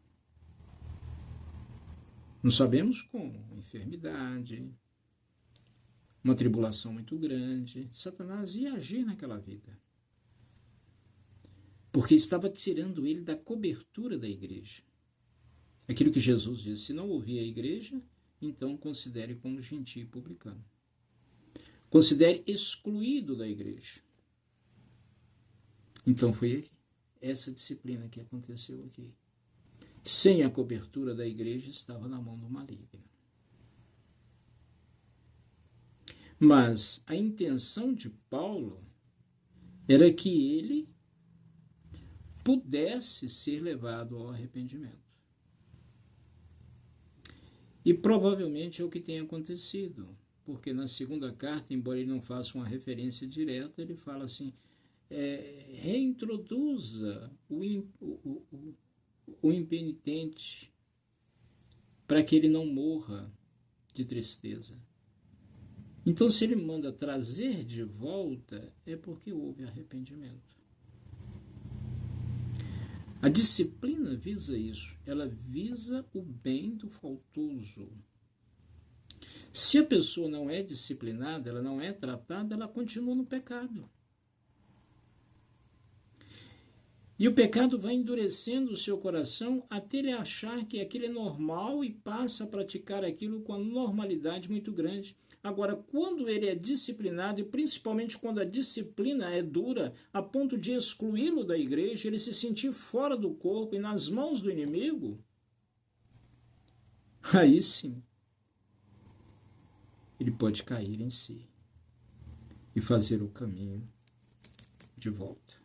Não sabemos como, enfermidade, uma tribulação muito grande. Satanás ia agir naquela vida, porque estava tirando ele da cobertura da igreja. Aquilo que Jesus disse, se não ouvir a igreja, então considere como gentio e publicano. Considere excluído da igreja. Então foi essa disciplina que aconteceu aqui. Sem a cobertura da igreja, estava na mão do maligno. Mas a intenção de Paulo era que ele pudesse ser levado ao arrependimento. E provavelmente é o que tem acontecido, porque na segunda carta, embora ele não faça uma referência direta, ele fala assim, reintroduza o impenitente para que ele não morra de tristeza. Então, se ele manda trazer de volta, é porque houve arrependimento. A disciplina visa isso, ela visa o bem do faltoso. Se a pessoa não é disciplinada, ela não é tratada, ela continua no pecado. E o pecado vai endurecendo o seu coração até ele achar que aquilo é normal e passa a praticar aquilo com uma normalidade muito grande. Agora, quando ele é disciplinado, e principalmente quando a disciplina é dura, a ponto de excluí-lo da igreja, ele se sentir fora do corpo e nas mãos do inimigo, aí sim, ele pode cair em si e fazer o caminho de volta.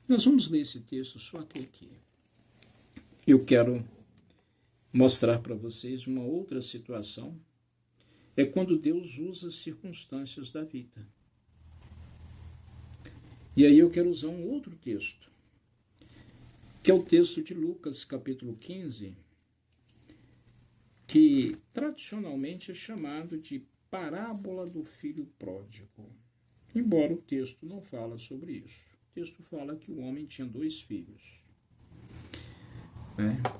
Nós vamos ler esse texto só até aqui. Eu quero mostrar para vocês uma outra situação. É quando Deus usa as circunstâncias da vida. E aí eu quero usar um outro texto, que é o texto de Lucas, capítulo 15, que tradicionalmente é chamado de parábola do filho pródigo. Embora o texto não fala sobre isso. O texto fala que o homem tinha 2 filhos.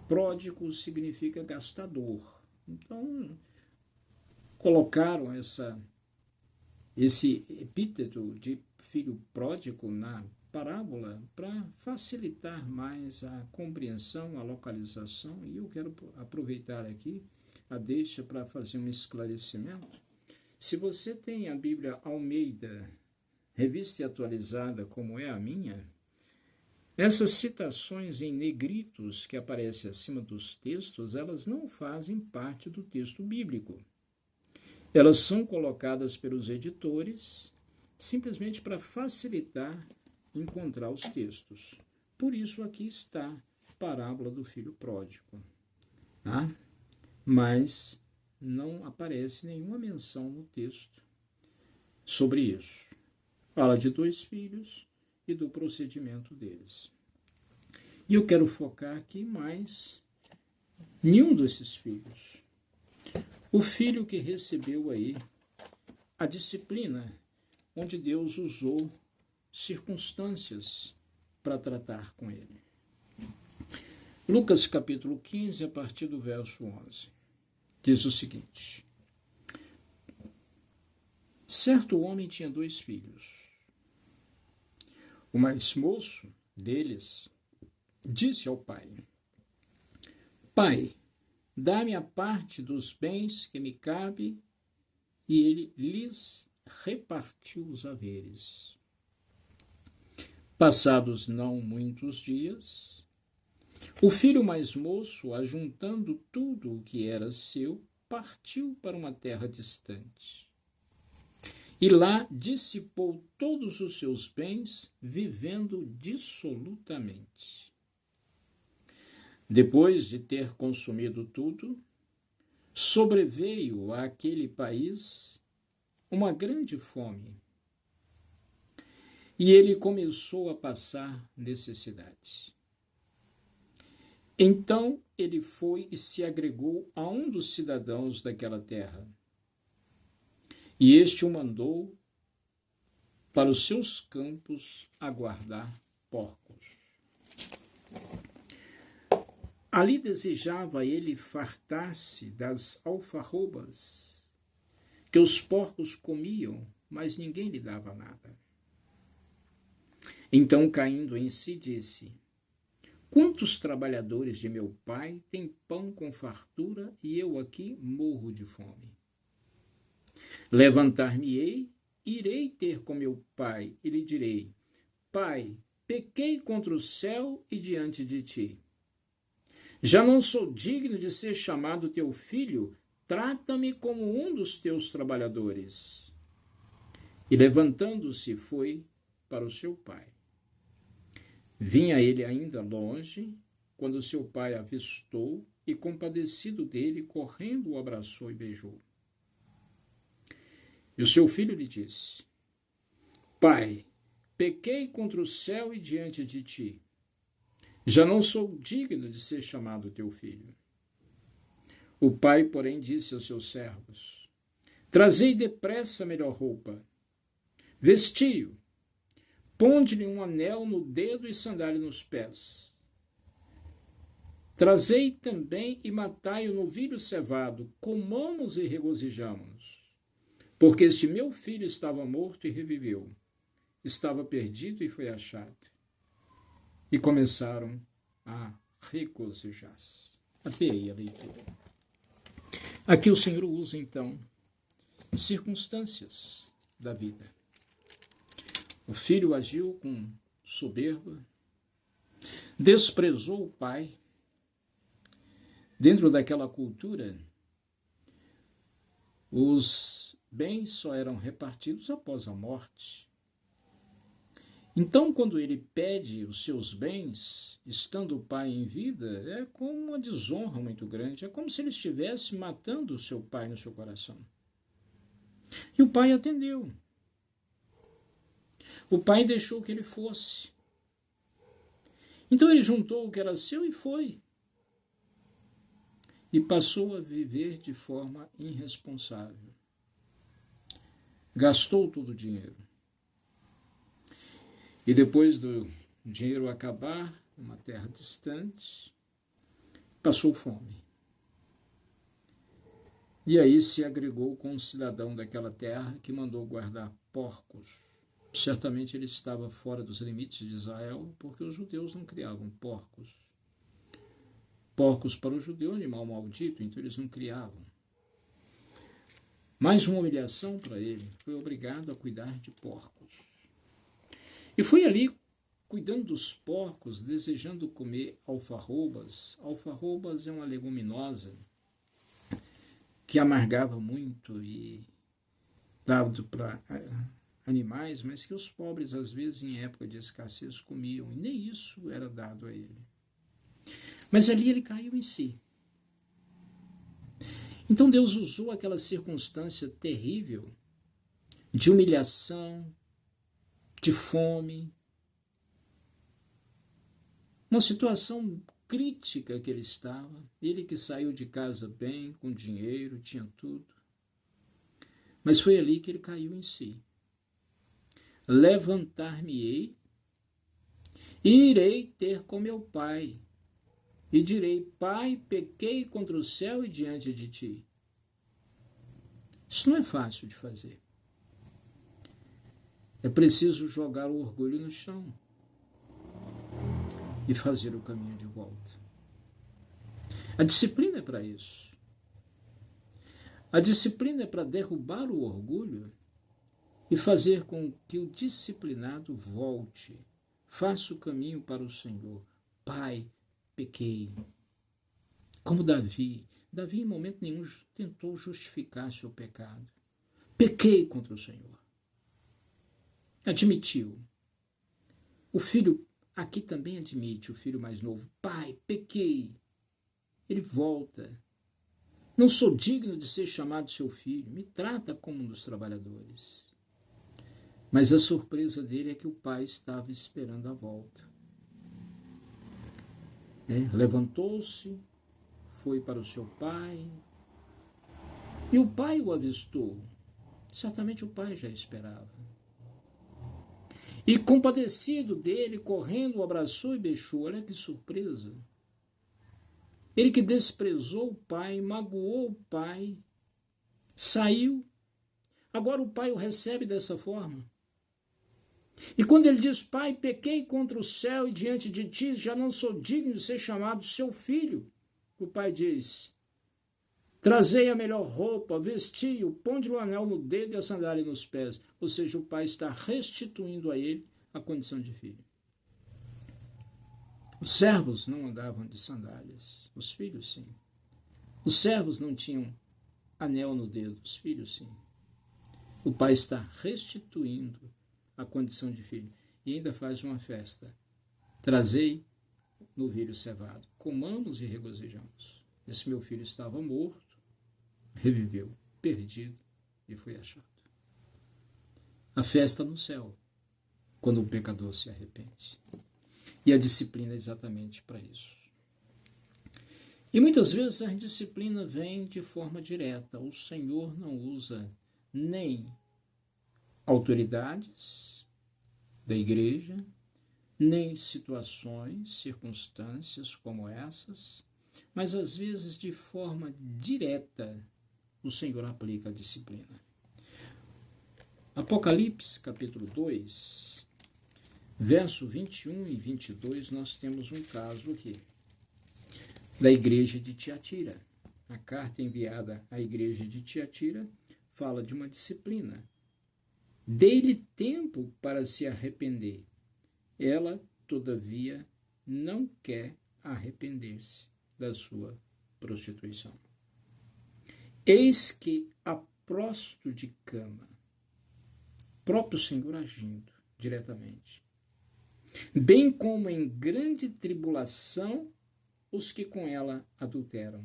Pródigo significa gastador. Então, colocaram esse epíteto de filho pródigo na parábola para facilitar mais a compreensão, a localização, e eu quero aproveitar aqui a deixa para fazer um esclarecimento. Se você tem a Bíblia Almeida, revista e atualizada, como é a minha, essas citações em negritos que aparecem acima dos textos, elas não fazem parte do texto bíblico. Elas são colocadas pelos editores simplesmente para facilitar encontrar os textos. Por isso aqui está a parábola do filho pródigo. Tá? Mas não aparece nenhuma menção no texto sobre isso. Fala de 2 filhos e do procedimento deles. E eu quero focar aqui mais em um desses filhos. O filho que recebeu aí a disciplina, onde Deus usou circunstâncias para tratar com ele. Lucas capítulo 15, a partir do verso 11, diz o seguinte: certo homem tinha 2 filhos. O mais moço deles disse ao pai: Pai, dá-me a parte dos bens que me cabe, e ele lhes repartiu os haveres. Passados não muitos dias, o filho mais moço, ajuntando tudo o que era seu, partiu para uma terra distante. E lá dissipou todos os seus bens, vivendo dissolutamente. Depois de ter consumido tudo, sobreveio àquele país uma grande fome, e ele começou a passar necessidade. Então ele foi e se agregou a um dos cidadãos daquela terra, e este o mandou para os seus campos a guardar porcos. Ali desejava ele fartar-se das alfarrobas que os porcos comiam, mas ninguém lhe dava nada. Então, caindo em si, disse: quantos trabalhadores de meu pai têm pão com fartura e eu aqui morro de fome? Levantar-me-ei, irei ter com meu pai e lhe direi: Pai, pequei contra o céu e diante de ti. Já não sou digno de ser chamado teu filho, trata-me como um dos teus trabalhadores. E levantando-se foi para o seu pai. Vinha ele ainda longe, quando seu pai avistou e, compadecido dele, correndo o abraçou e beijou. E o seu filho lhe disse: Pai, pequei contra o céu e diante de ti. Já não sou digno de ser chamado teu filho. O pai, porém, disse aos seus servos: Trazei depressa a melhor roupa, vestiu, ponde-lhe um anel no dedo e sandália nos pés. Trazei também e matai o novilho cevado, comamos e regozijamo-nos. Porque este meu filho estava morto e reviveu, estava perdido e foi achado. E começaram a regozijar-se. Até aí a leitura. Aqui o Senhor usa, então, circunstâncias da vida. O filho agiu com soberba, desprezou o pai. Dentro daquela cultura, os bens só eram repartidos após a morte. Então, quando ele pede os seus bens, estando o pai em vida, é como uma desonra muito grande. É como se ele estivesse matando o seu pai no seu coração. E o pai atendeu. O pai deixou que ele fosse. Então ele juntou o que era seu e foi. E passou a viver de forma irresponsável. Gastou todo o dinheiro. E depois do dinheiro acabar, numa terra distante, passou fome. E aí se agregou com um cidadão daquela terra que mandou guardar porcos. Certamente ele estava fora dos limites de Israel, porque os judeus não criavam porcos. Porcos para o judeu é um animal maldito, então eles não criavam. Mais uma humilhação para ele, foi obrigado a cuidar de porcos. E foi ali, cuidando dos porcos, desejando comer alfarrobas. Alfarrobas é uma leguminosa que amargava muito e dado para animais, mas que os pobres, às vezes, em época de escassez, comiam, e nem isso era dado a ele. Mas ali ele caiu em si. Então Deus usou aquela circunstância terrível de humilhação, de fome, uma situação crítica que ele estava, ele que saiu de casa bem, com dinheiro, tinha tudo, mas foi ali que ele caiu em si. Levantar-me-ei e irei ter com meu pai, e direi: Pai, pequei contra o céu e diante de ti. Isso não é fácil de fazer. É preciso jogar o orgulho no chão e fazer o caminho de volta. A disciplina é para isso. A disciplina é para derrubar o orgulho e fazer com que o disciplinado volte, faça o caminho para o Senhor. Pai, pequei. Como Davi. Davi, em momento nenhum, tentou justificar seu pecado. Pequei contra o Senhor. Admitiu. O filho aqui também admite, o filho mais novo. Pai, pequei. Ele volta. Não sou digno de ser chamado seu filho. Me trata como um dos trabalhadores. Mas a surpresa dele é que o pai estava esperando a volta. Levantou-se, foi para o seu pai, e o pai o avistou. Certamente o pai já esperava. E compadecido dele, correndo, o abraçou e beijou. Olha que surpresa. Ele que desprezou o pai, magoou o pai, saiu. Agora o pai o recebe dessa forma. E quando ele diz: Pai, pequei contra o céu e diante de ti, já não sou digno de ser chamado seu filho. O pai diz: Trazei a melhor roupa, vestiu, põe-lhe o anel no dedo e a sandália nos pés. Ou seja, o pai está restituindo a ele a condição de filho. Os servos não andavam de sandálias, os filhos sim. Os servos não tinham anel no dedo, os filhos sim. O pai está restituindo a condição de filho. E ainda faz uma festa. Trazei novilho cevado. Comamos e regozijamos. Esse meu filho estava morto, reviveu, perdido e foi achado. A festa no céu, quando o pecador se arrepende. E a disciplina é exatamente para isso. E muitas vezes a disciplina vem de forma direta. O Senhor não usa nem autoridades da igreja, nem situações, circunstâncias como essas, mas às vezes de forma direta o Senhor aplica a disciplina. Apocalipse capítulo 2, verso 21 e 22, nós temos um caso aqui, da igreja de Tiatira. A carta enviada à igreja de Tiatira fala de uma disciplina. Dê-lhe tempo para se arrepender. Ela, todavia, não quer arrepender-se da sua prostituição. Eis que a prosto de cama, próprio Senhor agindo diretamente, bem como em grande tribulação os que com ela adulteram,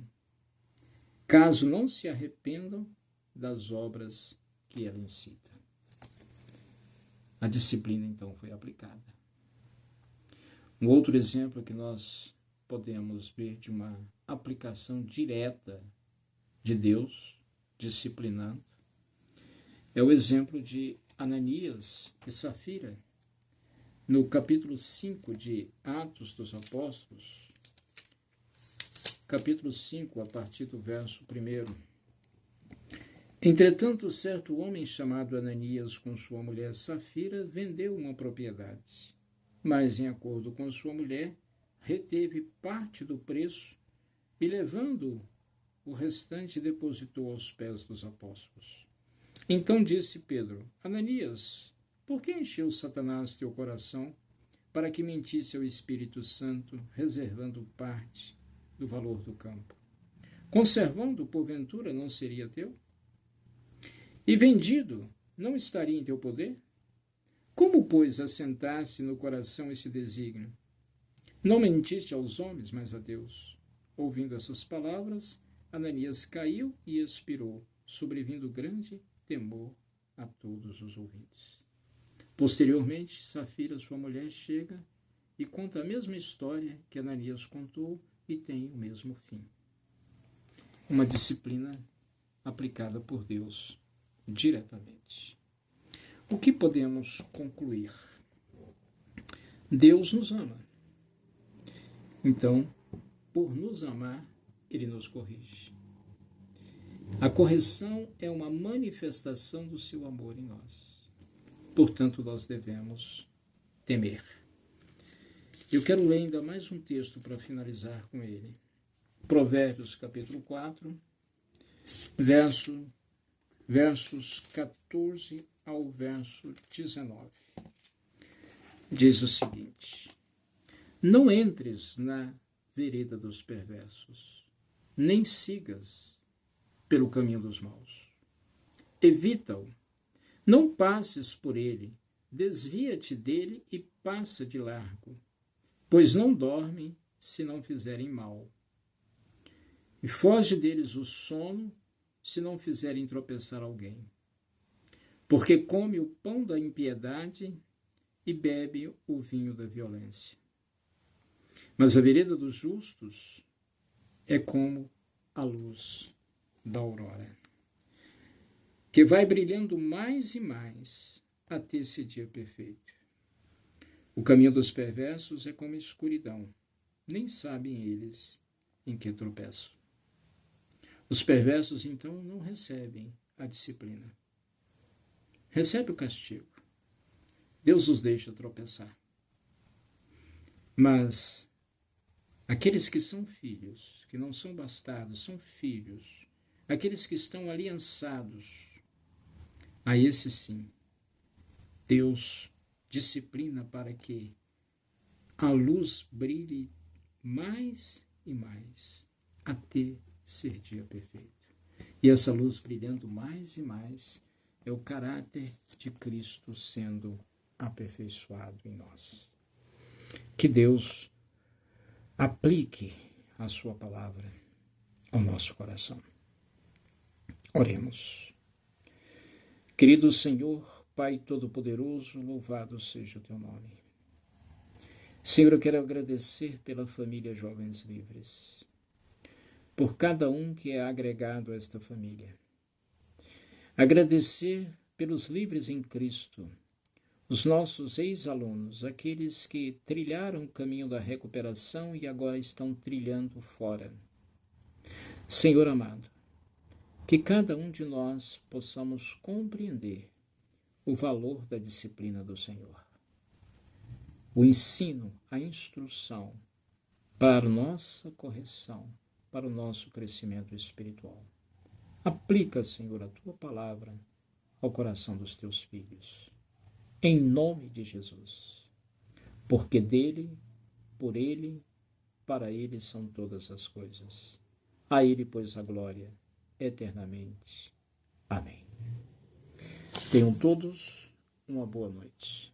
caso não se arrependam das obras que ela incita. A disciplina, então, foi aplicada. Um outro exemplo que nós podemos ver de uma aplicação direta de Deus disciplinando é o exemplo de Ananias e Safira. No capítulo 5 de Atos dos Apóstolos, capítulo 5, a partir do verso 1. Entretanto, certo homem chamado Ananias, com sua mulher Safira, vendeu uma propriedade, mas, em acordo com sua mulher, reteve parte do preço e, levando o restante, depositou aos pés dos apóstolos. Então disse Pedro: Ananias, por que encheu Satanás teu coração para que mentisse ao Espírito Santo, reservando parte do valor do campo? Conservando, porventura, não seria teu? E vendido, não estaria em teu poder? Como, pois, assentaste no coração esse desígnio? Não mentiste aos homens, mas a Deus. Ouvindo essas palavras, Ananias caiu e expirou, sobrevindo grande temor a todos os ouvintes. Posteriormente, Safira, sua mulher, chega e conta a mesma história que Ananias contou e tem o mesmo fim. Uma disciplina aplicada por Deus diretamente. O que podemos concluir? Deus nos ama. Então, por nos amar, Ele nos corrige. A correção é uma manifestação do seu amor em nós. Portanto, nós devemos temer. Eu quero ler ainda mais um texto para finalizar com ele. Provérbios, capítulo 4, versos 14 ao verso 19. Diz o seguinte: Não entres na vereda dos perversos, nem sigas pelo caminho dos maus. Evita-o, não passes por ele, desvia-te dele e passa de largo, pois não dormem se não fizerem mal. E foge deles o sono se não fizerem tropeçar alguém. Porque come o pão da impiedade e bebe o vinho da violência. Mas a vereda dos justos é como a luz da aurora, que vai brilhando mais e mais até esse dia perfeito. O caminho dos perversos é como escuridão, nem sabem eles em que tropeçam. Os perversos, então, não recebem a disciplina. Recebe o castigo. Deus os deixa tropeçar. Mas aqueles que são filhos, que não são bastardos, são filhos, aqueles que estão aliançados, a esse sim, Deus disciplina para que a luz brilhe mais e mais até ser dia perfeito. E essa luz brilhando mais e mais é o caráter de Cristo sendo aperfeiçoado em nós. Que Deus aplique a sua palavra ao nosso coração. Oremos. Querido Senhor, Pai Todo-Poderoso, louvado seja o teu nome. Senhor, eu quero agradecer pela família Jovens Livres, por cada um que é agregado a esta família. Agradecer pelos livres em Cristo, os nossos ex-alunos, aqueles que trilharam o caminho da recuperação e agora estão trilhando fora. Senhor amado, que cada um de nós possamos compreender o valor da disciplina do Senhor. O ensino, a instrução para nossa correção, para o nosso crescimento espiritual. Aplica, Senhor, a tua palavra ao coração dos teus filhos. Em nome de Jesus. Porque dele, por ele, para ele são todas as coisas. A ele, pois, a glória eternamente. Amém. Tenham todos uma boa noite.